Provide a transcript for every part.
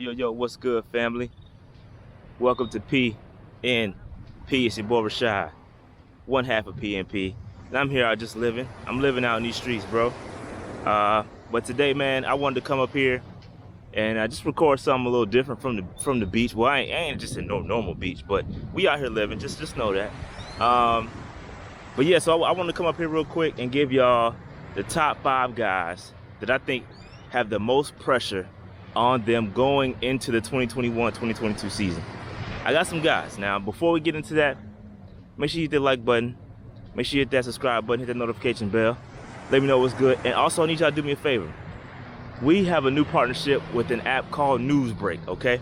Yo, what's good, family? Welcome to PNP. It's your boy Rashad, one half of PNP. And I'm here out just living. I'm living out in these streets, bro. But today, man, I wanted to come up here and just record something a little different from the beach. Well, I ain't just a normal beach, but we out here living. Just know that. But yeah, so I want to come up here real quick and give y'all the top 5 guys that I think have the most pressure on them going into the 2021-2022 season. I got some guys. Now, before we get into that, make sure you hit that like button. Make sure you hit that subscribe button, hit that notification bell. Let me know what's good. And also, I need y'all to do me a favor. We have a new partnership with an app called Newsbreak, okay?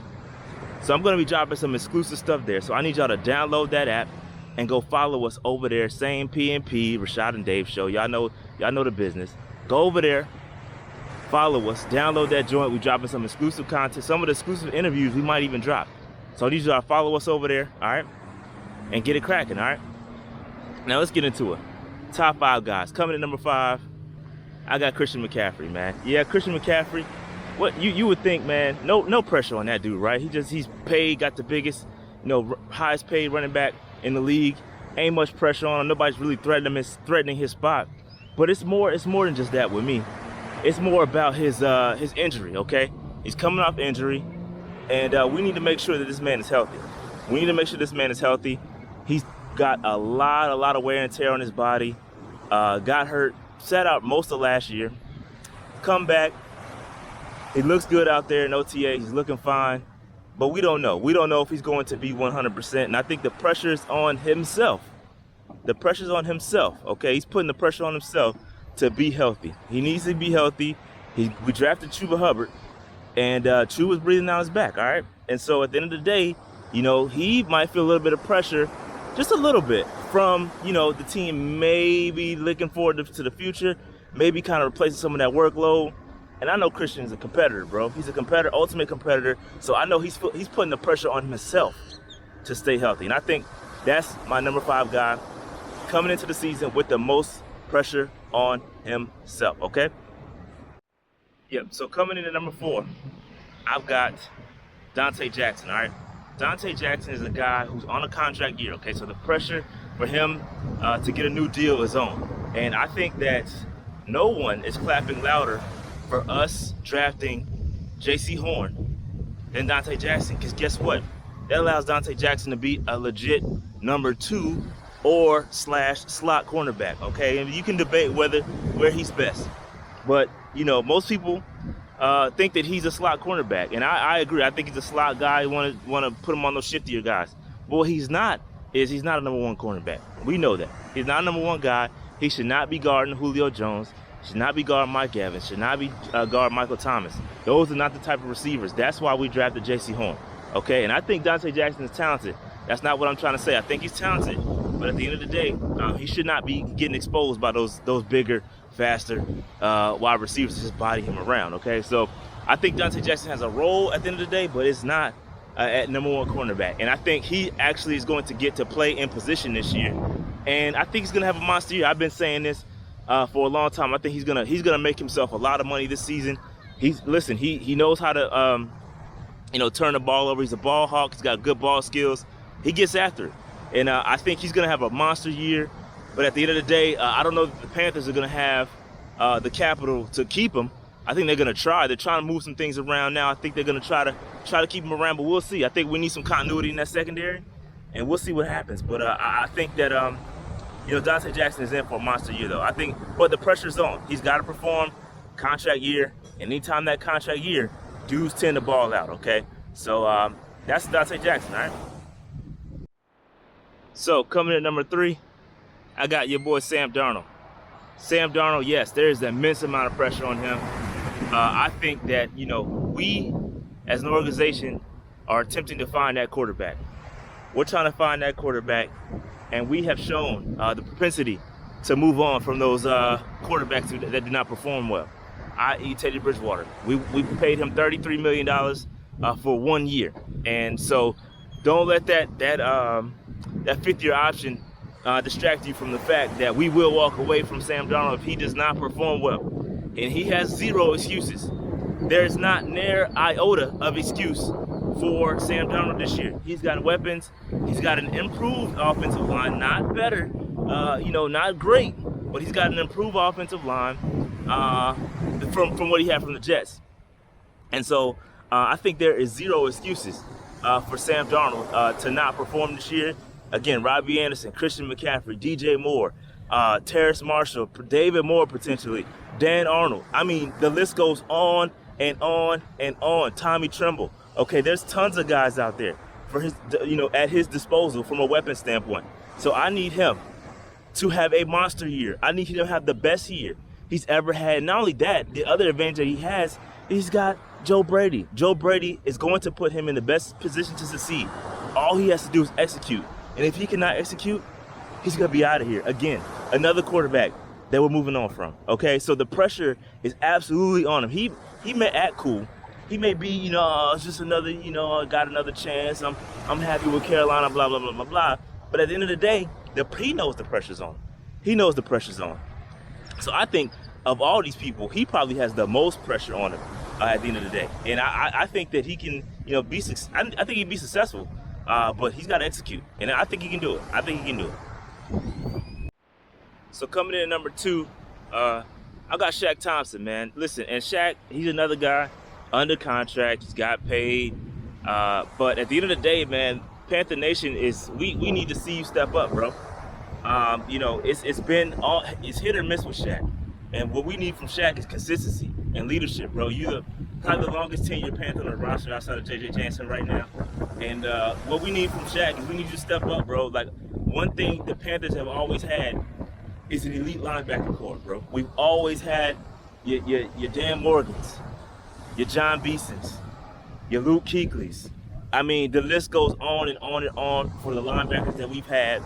So I'm going to be dropping some exclusive stuff there. So I need y'all to download that app and go follow us over there. Same PNP, Rashad and Dave show. Y'all know the business. Go over there. Follow us, download that joint. We're dropping some exclusive content, some of the exclusive interviews we might even drop. So I need you to follow us over there, all right? And get it cracking, all right? Now let's get into it. Top 5 guys. Coming in number 5, I got Christian McCaffrey, man. Yeah, Christian McCaffrey. What you would think, man, no pressure on that dude, right? He's paid, got the biggest, highest paid running back in the league. Ain't much pressure on him. Nobody's really threatening his spot. But it's more than just that with me. It's more about his injury, okay? He's coming off injury, and we need to make sure that this man is healthy. We need to make sure this man is healthy. He's got a lot of wear and tear on his body. Got hurt, sat out most of last year. Come back. He looks good out there in OTA. He's looking fine, but we don't know. We don't know if he's going to be 100%, and I think the pressure is on himself. The pressure's on himself, okay? He's putting the pressure on himself to be healthy. He needs to be healthy. We drafted Chuba Hubbard, and Chuba was breathing down his back, all right? And so at the end of the day, he might feel a little bit of pressure, just a little bit, from, the team maybe looking forward to the future, maybe kind of replacing some of that workload. And I know Christian's a competitor, bro. He's a competitor, ultimate competitor. So I know he's putting the pressure on himself to stay healthy. And I think that's my number 5 guy coming into the season with the most pressure on himself, okay? Yep, so coming in at number 4, I've got Donte Jackson, all right? Donte Jackson is a guy who's on a contract year, okay? So the pressure for him to get a new deal is on. And I think that no one is clapping louder for us drafting J.C. Horn than Donte Jackson, because guess what? That allows Donte Jackson to be a legit number 2 or / slot cornerback, okay? And you can debate where he's best. But, most people think that he's a slot cornerback. And I agree. I think he's a slot guy. You want to put him on those shiftier guys. But what he's not is he's not a number 1 cornerback. We know that. He's not a number 1 guy. He should not be guarding Julio Jones. Should not be guarding Mike Evans. Should not be guarding Michael Thomas. Those are not the type of receivers. That's why we drafted J.C. Horn, okay? And I think Donte Jackson is talented. That's not what I'm trying to say. I think he's talented. But at the end of the day, he should not be getting exposed by those bigger, faster wide receivers to just body him around, okay? So I think Donte Jackson has a role at the end of the day, but it's not at number 1 cornerback. And I think he actually is going to get to play in position this year. And I think he's going to have a monster year. I've been saying this for a long time. I think he's gonna make himself a lot of money this season. He knows how to turn the ball over. He's a ball hawk. He's got good ball skills. He gets after it. And I think he's going to have a monster year. But at the end of the day, I don't know if the Panthers are going to have the capital to keep him. I think they're going to try. They're trying to move some things around now. I think they're going to try to keep him around, but we'll see. I think we need some continuity in that secondary, and we'll see what happens. But I think that, Donte Jackson is in for a monster year, though. But the pressure's on. He's got to perform contract year, and anytime that contract year, dudes tend to ball out, okay? So that's Donte Jackson, all right? So, coming in at number 3, I got your boy Sam Darnold. Sam Darnold, yes, there is an immense amount of pressure on him. I think that, we as an organization are attempting to find that quarterback. We're trying to find that quarterback, and we have shown the propensity to move on from those quarterbacks that do not perform well, i.e. Teddy Bridgewater. We paid him $33 million for 1 year. And so don't let that 5th-year option distract you from the fact that we will walk away from Sam Darnold if he does not perform well. And he has 0 excuses. there's not near iota of excuse for Sam Darnold this year. He's got weapons. He's got an improved offensive line, not better, not great, but he's got an improved offensive line from what he had from the Jets. And so I think there is zero excuses for Sam Darnold to not perform this year. Again, Robbie Anderson, Christian McCaffrey, DJ Moore, Terrace Marshall, David Moore potentially, Dan Arnold. I mean, the list goes on and on and on. Tommy Tremble. Okay, there's tons of guys out there for his, at his disposal from a weapon standpoint. So I need him to have a monster year. I need him to have the best year he's ever had. Not only that, the other advantage that he has, he's got Joe Brady. Joe Brady is going to put him in the best position to succeed. All he has to do is execute. And if he cannot execute, he's going to be out of here. Again, another quarterback that we're moving on from. Okay, so the pressure is absolutely on him. He may act cool. He may be, it's just another, got another chance. I'm happy with Carolina, blah, blah, blah, blah, blah. But at the end of the day, he knows the pressure's on him. He knows the pressure's on him. So I think of all these people, he probably has the most pressure on him at the end of the day. And I think that he can, be I think he'd be successful, but he's got to execute. And I think he can do it. I think he can do it. So coming in at number 2, I got Shaq Thompson, man. Listen, and Shaq, he's another guy under contract. He's got paid. But at the end of the day, man, Panther Nation we need to see you step up, bro. It's hit or miss with Shaq. And what we need from Shaq is consistency and leadership, bro. You're probably the longest tenured Panther on the roster outside of J.J. Jansen right now. And what we need from Shaq is we need you to step up, bro. Like, one thing the Panthers have always had is an elite linebacker core, bro. We've always had your Dan Morgans, your John Beesons, your Luke Kuechly's. I mean, the list goes on and on and on for the linebackers that we've had.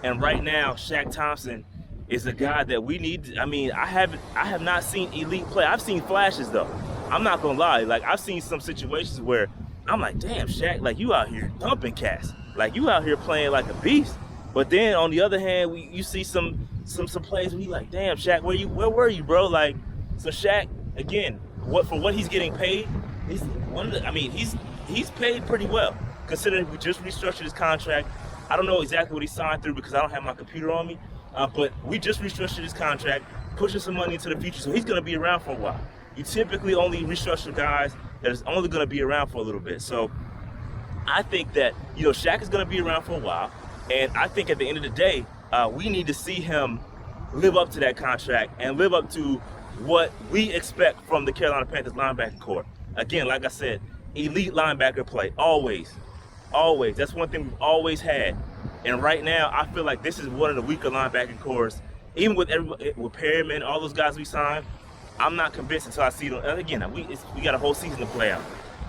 And right now, Shaq Thompson is a guy that we need. I mean, I have not seen elite play. I've seen flashes, though. I'm not gonna lie. Like, I've seen some situations where I'm like, damn, Shaq, like, you out here thumping cats. Like, you out here playing like a beast. But then on the other hand, you see some plays where you like, damn, Shaq, where were you, bro? Like, so Shaq, again, for what he's getting paid, he's paid pretty well, considering we just restructured his contract. I don't know exactly what he signed through because I don't have my computer on me, but we just restructured his contract, pushing some money into the future, so he's going to be around for a while. You typically only restructure guys that is only going to be around for a little bit. So I think that, Shaq is going to be around for a while, and I think at the end of the day, we need to see him live up to that contract and live up to what we expect from the Carolina Panthers linebacker core. Again, like I said, elite linebacker play, always. Always. That's one thing we've always had. And right now, I feel like this is one of the weaker linebacking cores. Even with Perryman, all those guys we signed, I'm not convinced until I see them. And again, we got a whole season to play out.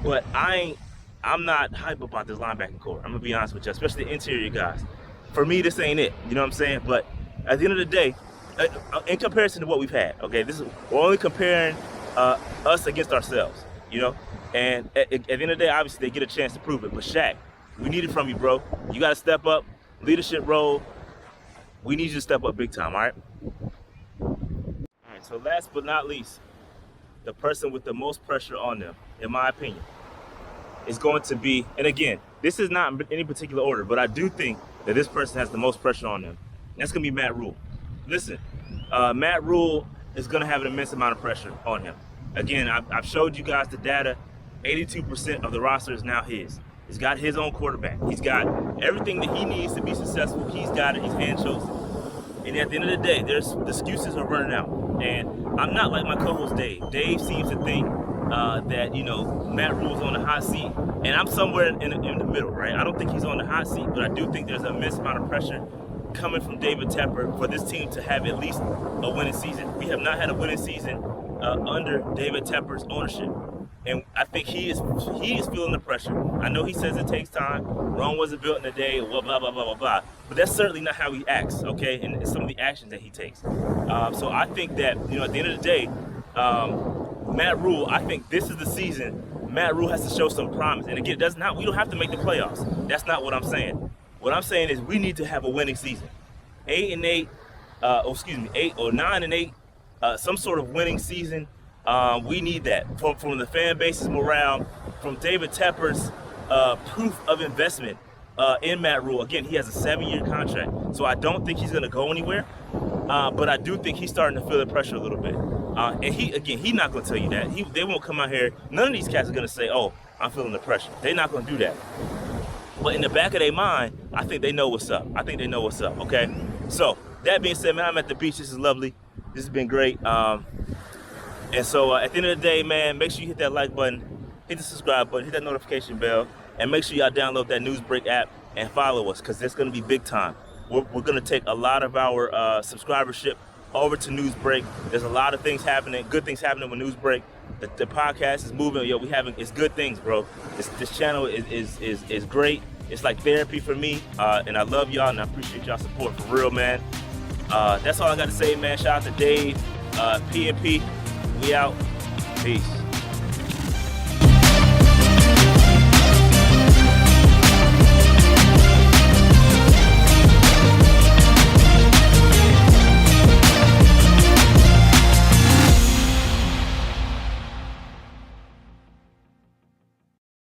But I'm not hype about this linebacking core. I'm going to be honest with you, especially the interior guys. For me, this ain't it. You know what I'm saying? But at the end of the day, in comparison to what we've had, okay, we're only comparing us against ourselves, And at the end of the day, obviously, they get a chance to prove it. But Shaq, we need it from you, bro. You got to step up, leadership role. We need you to step up big time, all right? All right, so last but not least, the person with the most pressure on them, in my opinion, is going to be, and again, this is not in any particular order, but I do think that this person has the most pressure on them. That's going to be Matt Rhule. Listen, Matt Rhule is going to have an immense amount of pressure on him. Again, I've showed you guys the data. 82% of the roster is now his. He's got his own quarterback. He's got everything that he needs to be successful. He's got it. He's hand-chosen. And at the end of the day, the excuses are running out. And I'm not like my co-host Dave. Dave seems to think that, Matt Rhule's on the hot seat. And I'm somewhere in the middle, right? I don't think he's on the hot seat, but I do think there's an immense amount of pressure coming from David Tepper for this team to have at least a winning season. We have not had a winning season under David Tepper's ownership. And I think he is feeling the pressure. I know he says it takes time. Rome wasn't built in a day, blah, blah, blah, blah, blah, blah. But that's certainly not how he acts, okay? And some of the actions that he takes. So I think that, at the end of the day, Matt Rhule, I think this is the season Matt Rhule has to show some promise. And again, we don't have to make the playoffs. That's not what I'm saying. What I'm saying is we need to have a winning season. 8 or 9-8, some sort of winning season. We need that from the fan base's morale, from David Tepper's proof of investment in Matt Rhule. Again, he has a 7-year contract, so I don't think he's going to go anywhere. But I do think he's starting to feel the pressure a little bit. And he's not going to tell you that. They won't come out here. None of these cats are going to say, "Oh, I'm feeling the pressure." They're not going to do that. But in the back of their mind, I think they know what's up. Okay? So, that being said, man, I'm at the beach. This is lovely. This has been great. And so, at the end of the day, man, make sure you hit that like button, hit the subscribe button, hit that notification bell, and make sure y'all download that Newsbreak app and follow us, because it's going to be big time. We're going to take a lot of our subscribership over to Newsbreak. There's a lot of things happening, good things happening with Newsbreak. The podcast is moving. Yo, it's good things, bro. This channel is great. It's like therapy for me, and I love y'all, and I appreciate y'all support for real, man. That's all I got to say, man. Shout out to Dave, PNP. We out. Peace.